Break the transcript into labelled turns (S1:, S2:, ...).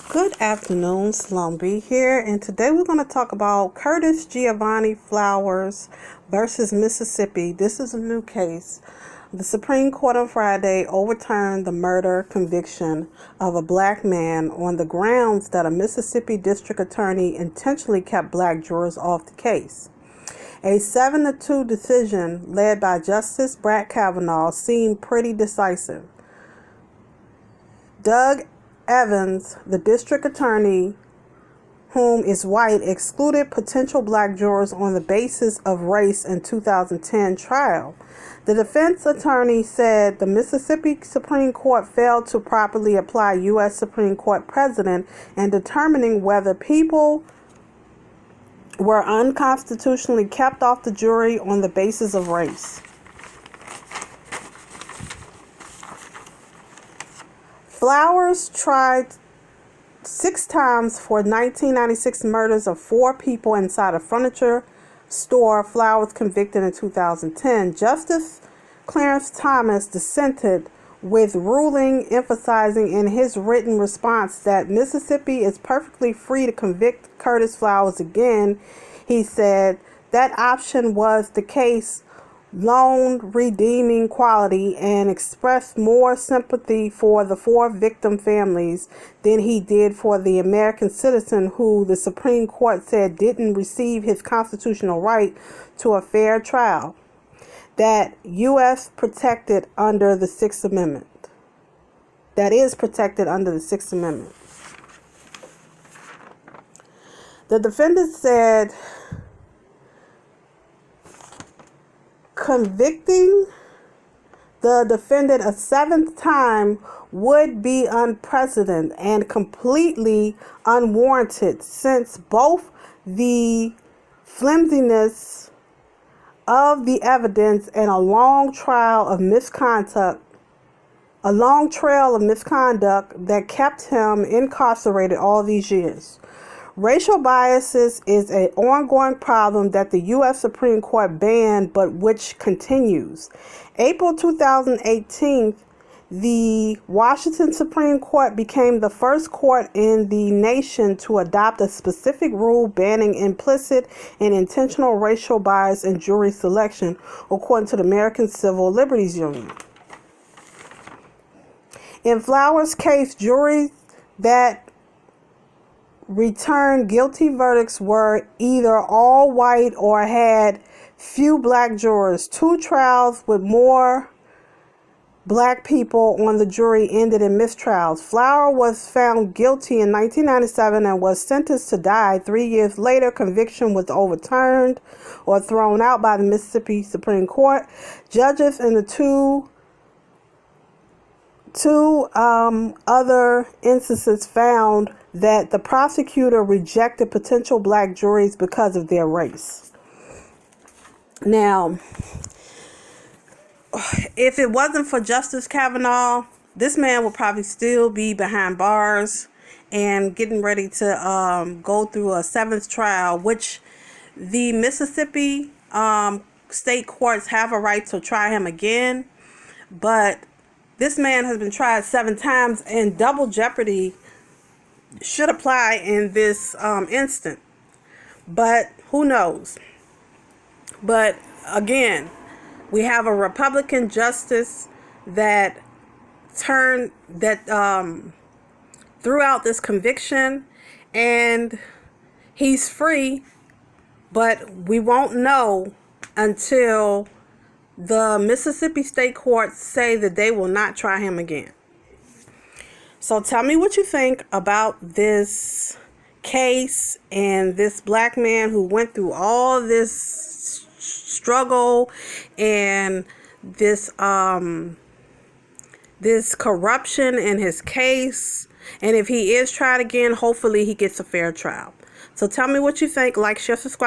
S1: Good afternoon, Sloan B here, and today we're going to talk about Curtis Giovanni Flowers versus Mississippi. This is a new case. The Supreme Court on Friday overturned the murder conviction of a black man on the grounds that a Mississippi district attorney intentionally kept black jurors off the case. A 7-2 decision led by Justice Brett Kavanaugh seemed pretty decisive. Doug Evans, the district attorney, whom is white, excluded potential black jurors on the basis of race in 2010 trial. The defense attorney said the Mississippi Supreme Court failed to properly apply U.S. Supreme Court precedent in determining whether people were unconstitutionally kept off the jury on the basis of race. Flowers tried 6 times for 1996 murders of 4 people inside a furniture store. Flowers convicted in 2010. Justice Clarence Thomas dissented, with ruling emphasizing in his written response that Mississippi is perfectly free to convict Curtis Flowers again. He said that option was the case lone redeeming quality and expressed more sympathy for the 4 victim families than he did for the American citizen who the Supreme Court said didn't receive his constitutional right to a fair trial that U.S. protected under the 6th Amendment. That is protected under the 6th Amendment. The defendant said convicting the defendant a 7th time would be unprecedented and completely unwarranted, since both the flimsiness of the evidence and a long trail of misconduct that kept him incarcerated all these years. Racial biases is an ongoing problem that the U.S. Supreme Court banned, but which continues. April 2018, the Washington Supreme Court became the first court in the nation to adopt a specific rule banning implicit and intentional racial bias in jury selection, according to the American Civil Liberties Union. In Flowers' case, juries that returned guilty verdicts were either all white or had few black jurors. 2 trials with more black people on the jury ended in mistrials. Flower was found guilty in 1997 and was sentenced to die. 3 years later, conviction was overturned or thrown out by the Mississippi Supreme Court. Judges in the two other instances found that the prosecutor rejected potential black juries because of their race. Now, if it wasn't for Justice Kavanaugh, this man would probably still be behind bars and getting ready to go through a 7th trial, which the Mississippi state courts have a right to try him again. But this man has been tried 7 times, and double jeopardy should apply in this instant. But who knows? But again, we have a Republican justice that threw out this conviction, and he's free, but we won't know until the Mississippi state courts say that they will not try him again. So tell me what you think about this case and this black man who went through all this struggle and this corruption in his case. And if he is tried again, hopefully he gets a fair trial. So tell me what you think. Like, share, subscribe.